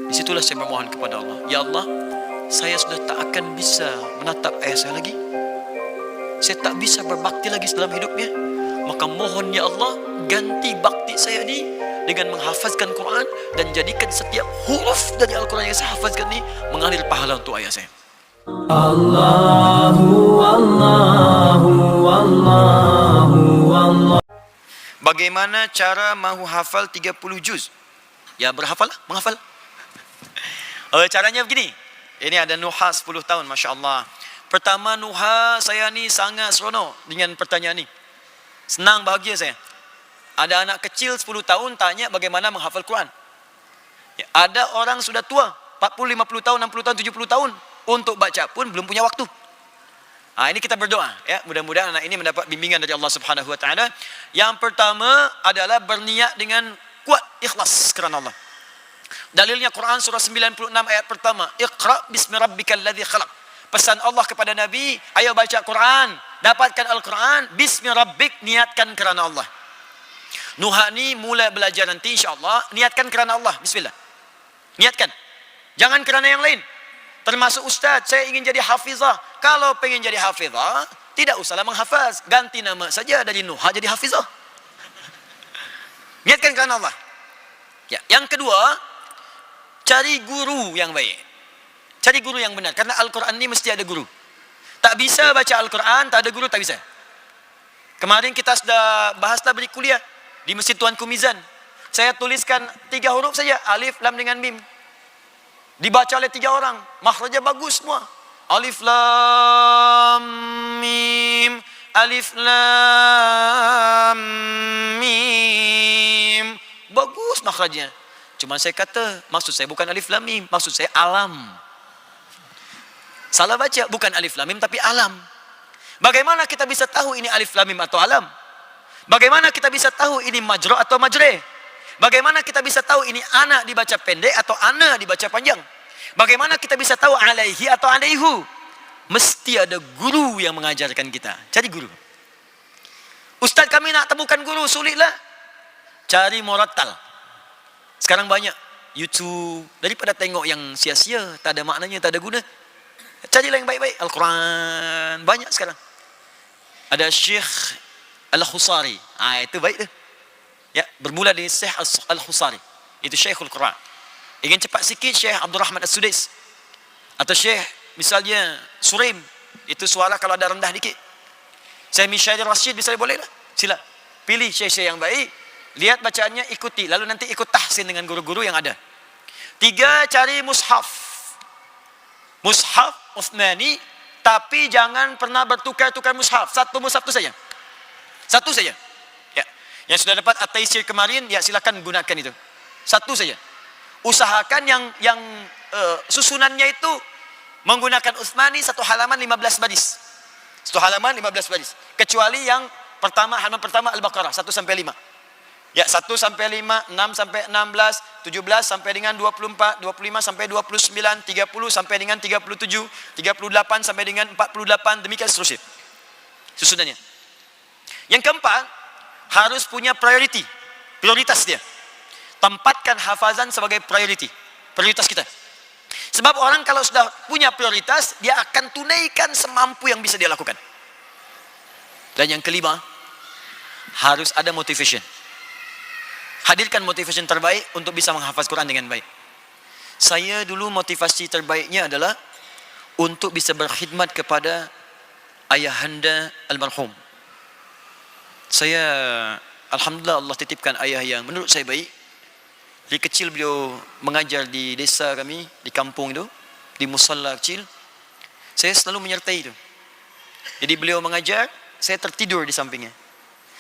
Disitulah saya memohon kepada Allah, ya Allah, saya sudah tak akan bisa menatap ayah saya lagi. Saya tak bisa berbakti lagi dalam hidupnya. Maka mohon ya Allah, ganti bakti saya ni dengan menghafazkan Quran dan jadikan setiap huruf dari Al-Quran yang saya hafazkan ni mengalir pahala untuk ayah saya. Allahu Allahu Allahu Allah. Bagaimana cara mahu hafal 30 juz? Ya berhafal lah, menghafal. Caranya begini. Ini ada Nuha 10 tahun, Masya Allah. Pertama Nuha, saya ni sangat seronok dengan pertanyaan ni. Senang, bahagia saya. Ada anak kecil 10 tahun tanya bagaimana menghafal Quran. Ya, ada orang sudah tua, 40, 50 tahun, 60 tahun, 70 tahun. Untuk baca pun belum punya waktu. Ini kita berdoa. Ya, mudah-mudahan anak ini mendapat bimbingan dari Allah Subhanahu Wa Taala. Yang pertama adalah berniat dengan kuat, ikhlas kerana Allah. Dalilnya Quran surah 96 ayat pertama. Iqra bismi rabbikal ladzi khalaq. Pesan Allah kepada Nabi, ayo baca Quran, dapatkan Al-Quran, bismi rabbik, niatkan kerana Allah. Nuha ni mula belajar nanti insya-Allah, niatkan kerana Allah, bismillah. Niatkan. Jangan kerana yang lain. Termasuk ustaz, saya ingin jadi hafizah. Kalau pengen jadi hafizah, tidak usahlah menghafaz, ganti nama saja dari Nuha jadi hafizah. Niatkan kerana Allah. Ya, yang kedua, cari guru yang baik. Cari guru yang benar. Karena Al-Quran ini mesti ada guru. Tak bisa baca Al-Quran, tak ada guru, tak bisa. Kemarin kita sudah bahaslah beri kuliah di Masjid Tuanku Mizan. Saya tuliskan 3 huruf saja. Alif, lam dengan mim. Dibaca oleh 3 orang. Makhrajnya bagus semua. Alif, lam, mim. Alif, lam, mim. Bagus makhrajnya. Cuma saya kata, maksud saya bukan alif, lam, mim. Maksud saya alam. Salah baca, bukan alif lam mim tapi alam. Bagaimana kita bisa tahu ini alif lam mim atau alam? Bagaimana kita bisa tahu ini majra atau majre? Bagaimana kita bisa tahu ini ana dibaca pendek atau ana dibaca panjang? Bagaimana kita bisa tahu alaihi atau alaihu? Mesti ada guru yang mengajarkan kita. Cari guru. Ustaz, kami nak temukan guru, sulitlah. Cari murattal. Sekarang banyak YouTube, daripada tengok yang sia-sia, tak ada maknanya, tak ada guna. Carilah yang baik-baik. Al-Quran banyak sekarang. Ada Syekh Al-Khusari. Itu baik tu. Ya, bermula dari Syekh Al-Khusari. Itu Syekhul Quran. Ingin cepat sikit, Syekh Abdul Rahman As-Sudais. Atau Syekh misalnya Suraim. Itu suara kalau ada rendah dikit. Syekh Mishair Rashid misalnya boleh lah. Sila. Pilih syekh-syekh yang baik. Lihat bacaannya, ikuti. Lalu nanti ikut tahsin dengan guru-guru yang ada. 3, cari mushaf. Mushaf Uthmani, tapi jangan pernah bertukar-tukar mushaf. Satu mushaf tu saja. Satu saja. Ya. Yang sudah dapat at-taisir kemarin, ya silakan gunakan itu. Satu saja. Usahakan yang susunannya itu menggunakan Uthmani, satu halaman 15 baris. Satu halaman 15 baris. Kecuali yang pertama, halaman pertama Al-Baqarah 1 sampai 5. Ya, 1 sampai 5, 6 sampai 16, 17 sampai dengan 24, 25 sampai 29, 30 sampai dengan 37, 38 sampai dengan 48, demikian seterusnya. Susunannya. Yang keempat, harus punya prioritas dia. Tempatkan hafazan sebagai prioritas kita. Sebab orang kalau sudah punya prioritas, dia akan tunaikan semampu yang bisa dia lakukan. Dan yang kelima, harus ada motivation. Hadirkan motivation terbaik untuk bisa menghafaz Quran dengan baik. Saya dulu motivasi terbaiknya adalah untuk bisa berkhidmat kepada ayahanda almarhum. Saya, alhamdulillah, Allah titipkan ayah yang menurut saya baik. Dari kecil beliau mengajar di desa kami, di kampung itu, di musalla kecil. Saya selalu menyertai itu. Jadi beliau mengajar, saya tertidur di sampingnya.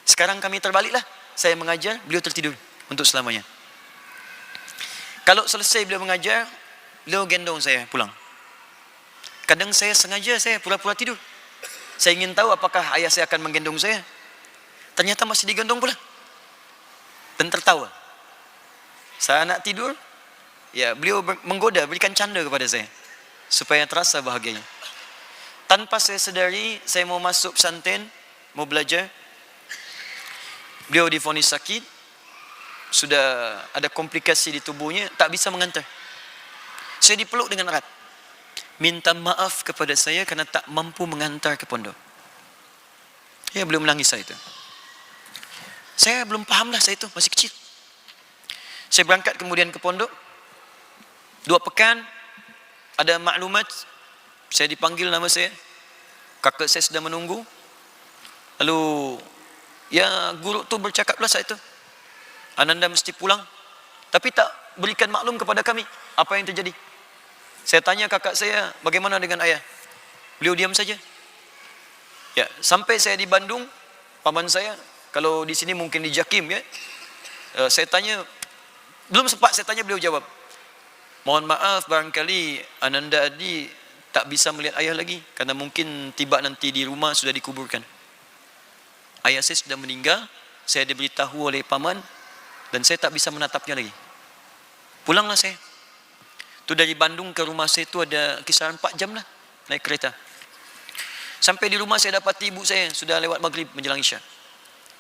Sekarang kami terbaliklah. Saya mengajar, beliau tertidur untuk selamanya. Kalau selesai beliau mengajar, beliau gendong saya pulang. Kadang saya sengaja, saya pura-pura tidur. Saya ingin tahu apakah ayah saya akan menggendong saya. Ternyata masih digendong pula. Dan tertawa. Saya nak tidur, ya beliau menggoda, berikan canda kepada saya. Supaya terasa bahagianya. Tanpa saya sedari, saya mau masuk pesantren, mau belajar. Beliau divonis sakit, sudah ada komplikasi di tubuhnya, tak bisa mengantar. Saya dipeluk dengan erat. Minta maaf kepada saya kerana tak mampu mengantar ke pondok. Ya, beliau menangis saya itu. Saya belum faham lah, saya itu masih kecil. Saya berangkat kemudian ke pondok. 2 pekan, ada maklumat, saya dipanggil nama saya. Kakak saya sedang menunggu. Lalu, ya guru tu bercakaplah saya itu. Ananda mesti pulang. Tapi tak berikan maklum kepada kami apa yang terjadi. Saya tanya kakak saya, bagaimana dengan ayah? Beliau diam saja. Ya, sampai saya di Bandung, paman saya, kalau di sini mungkin di Jakim ya. Saya tanya, belum sempat saya tanya, beliau jawab, mohon maaf barangkali Ananda Adi tak bisa melihat ayah lagi, karena mungkin tiba nanti di rumah sudah dikuburkan. Ayah saya sudah meninggal, saya diberitahu oleh paman, dan saya tak bisa menatapnya lagi. Pulanglah saya. Itu dari Bandung ke rumah saya itu ada kisaran 4 jam lah, naik kereta. Sampai di rumah saya dapati ibu saya, sudah lewat maghrib menjelang isya.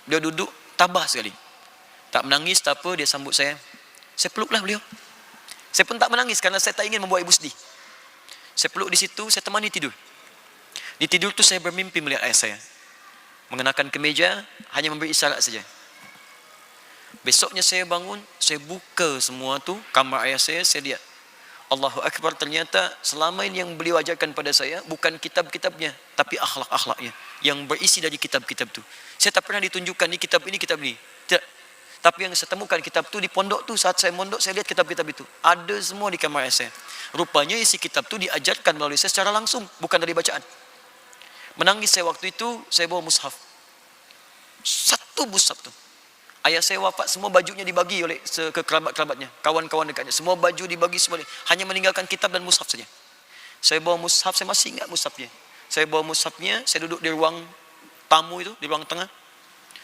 Dia duduk, tabah sekali. Tak menangis, tak apa, dia sambut saya. Saya peluklah beliau. Saya pun tak menangis, kerana saya tak ingin membuat ibu sedih. Saya peluk di situ, saya temani tidur. Di tidur tu saya bermimpi melihat ayah saya. Mengenakan kemeja, hanya memberi isyarat saja. Besoknya saya bangun, saya buka semua tu, kamar ayah saya lihat. Allahu Akbar, ternyata selama ini yang beliau ajarkan pada saya bukan kitab-kitabnya, tapi akhlak-akhlaknya yang berisi dari kitab-kitab tu. Saya tak pernah ditunjukkan ni kitab ini, kitab ini. Tidak. Tapi yang saya temukan kitab tu di pondok tu, saat saya mondok saya lihat kitab-kitab itu. Ada semua di kamar saya. Rupanya isi kitab tu diajarkan melalui saya secara langsung, bukan dari bacaan. Menangis saya waktu itu, saya bawa mushaf. 1 mushaf tu. Ayah saya wafat, semua bajunya dibagi oleh ke kerabat-kerabatnya, kawan-kawan dekatnya. Semua baju dibagi semua. Hanya meninggalkan kitab dan mushaf saja. Saya bawa mushaf, saya masih ingat mushafnya. Saya bawa mushafnya, saya duduk di ruang tamu itu, di ruang tengah.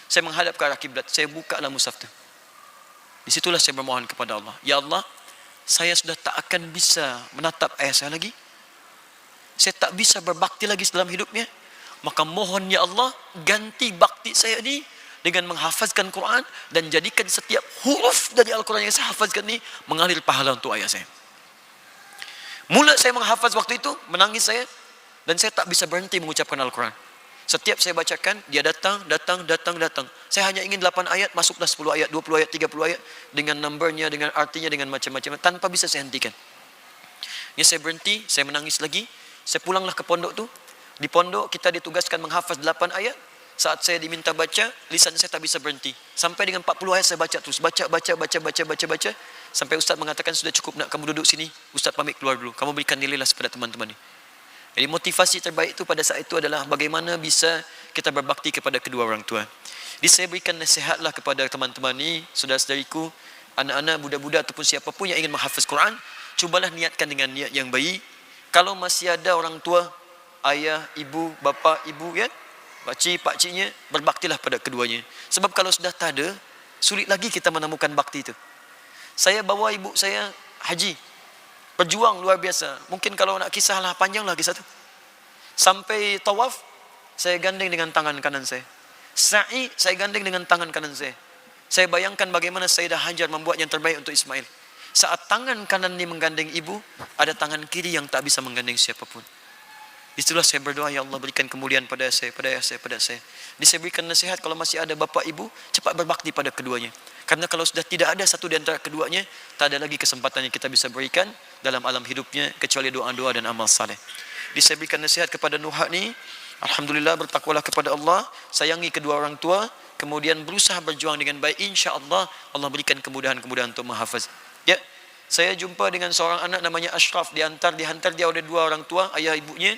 Saya menghadap ke arah kiblat, saya buka lah mushaf itu. Di situlah saya bermohon kepada Allah. Ya Allah, saya sudah tak akan bisa menatap ayah saya lagi. Saya tak bisa berbakti lagi dalam hidupnya. Maka mohon ya Allah, ganti bakti saya ini dengan menghafazkan Quran dan jadikan setiap huruf dari Al-Quran yang saya hafazkan ini mengalir pahala untuk ayah saya. Mula saya menghafaz waktu itu, menangis saya, dan saya tak bisa berhenti mengucapkan Al-Quran. Setiap saya bacakan, dia datang. Saya hanya ingin 8 ayat, masuklah 10 ayat, 20 ayat, 30 ayat, dengan numbernya, dengan artinya, dengan macam-macam, tanpa bisa saya hentikan. Ya, saya berhenti, saya menangis lagi, saya pulanglah ke pondok tu. Di pondok kita ditugaskan menghafaz 8 ayat. Saat saya diminta baca, lisan saya tak bisa berhenti. Sampai dengan 40 ayat saya baca terus. Baca. Sampai Ustaz mengatakan, sudah cukup nak kamu duduk sini. Ustaz pamit keluar dulu. Kamu berikan nilai lah kepada teman-teman ni. Jadi motivasi terbaik itu pada saat itu adalah bagaimana bisa kita berbakti kepada kedua orang tua. Jadi saya berikan nasihatlah kepada teman-teman ni, saudara-saudariku, anak-anak, budak-budak ataupun siapapun yang ingin menghafaz Quran, cubalah niatkan dengan niat yang baik. Kalau masih ada orang tua, ayah, ibu, bapa, ibu ya, pakcik, pakciknya, berbaktilah pada keduanya. Sebab kalau sudah tak ada, sulit lagi kita menemukan bakti itu. Saya bawa ibu saya haji. Berjuang luar biasa. Mungkin kalau nak kisahlah, panjanglah kisah itu. Sampai tawaf, saya gandeng dengan tangan kanan saya. Sa'i, saya gandeng dengan tangan kanan saya. Saya bayangkan bagaimana Sayyidah Hajar membuat yang terbaik untuk Ismail. Saat tangan kanan ini menggandeng ibu, ada tangan kiri yang tak bisa menggandeng siapapun. Itulah saya berdoa, ya Allah berikan kemuliaan pada saya. Jadi saya berikan nasihat, kalau masih ada bapa ibu, cepat berbakti pada keduanya. Karena kalau sudah tidak ada satu di antara keduanya, tak ada lagi kesempatan yang kita bisa berikan dalam alam hidupnya, kecuali doa-doa dan amal saleh. Jadi saya berikan nasihat kepada Nuha ni, alhamdulillah, bertakwalah kepada Allah, sayangi kedua orang tua, kemudian berusaha berjuang dengan baik, insya-Allah Allah berikan kemudahan-kemudahan untuk menghafaz. Ya, saya jumpa dengan seorang anak namanya Ashraf, dihantar dia oleh 2 orang tua, ayah ibunya,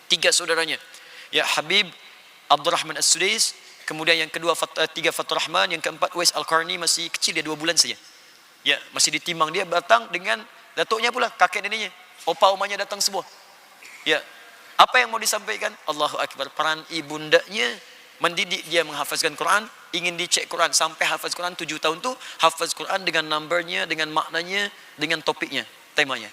3 saudaranya. Ya, Habib Abdurrahman As-Sudais, kemudian yang kedua 3 Fatur Rahman, yang keempat Uwais Al-Qarni, masih kecil dia 2 bulan saja. Ya, masih ditimbang. Dia datang dengan datuknya pula, kakek neneknya, opa omanya datang semua. Ya, apa yang mau disampaikan? Allahu Akbar. Peran ibundanya mendidik dia menghafazkan Quran, ingin dicek Quran sampai hafaz Quran 7 tahun tu, hafaz Quran dengan numbernya, dengan maknanya, dengan topiknya, temanya.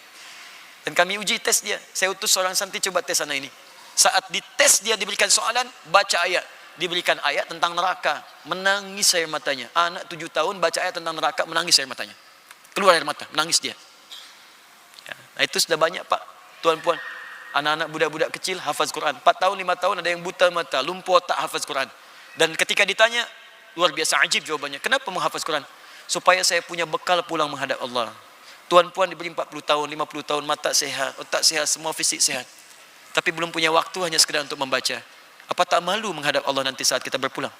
Dan kami uji tes dia. Saya utus seorang santri coba tes anak ini. Saat dites dia diberikan soalan, baca ayat. Diberikan ayat tentang neraka, menangis air matanya. Anak 7 tahun baca ayat tentang neraka, menangis air matanya. Keluar air mata, menangis dia. Ya. Nah, itu sudah banyak Pak, tuan-puan. Anak-anak budak-budak kecil hafaz Quran. 4 tahun, 5 tahun ada yang buta mata, lumpuh otak hafaz Quran. Dan ketika ditanya, luar biasa ajib jawabannya. Kenapa menghafaz Quran? Supaya saya punya bekal pulang menghadap Allah. Tuan-puan diberi 40 tahun, 50 tahun, mata sehat, otak sehat, semua fisik sehat. Tapi belum punya waktu hanya sekedar untuk membaca. Apa tak malu menghadap Allah nanti saat kita berpulang?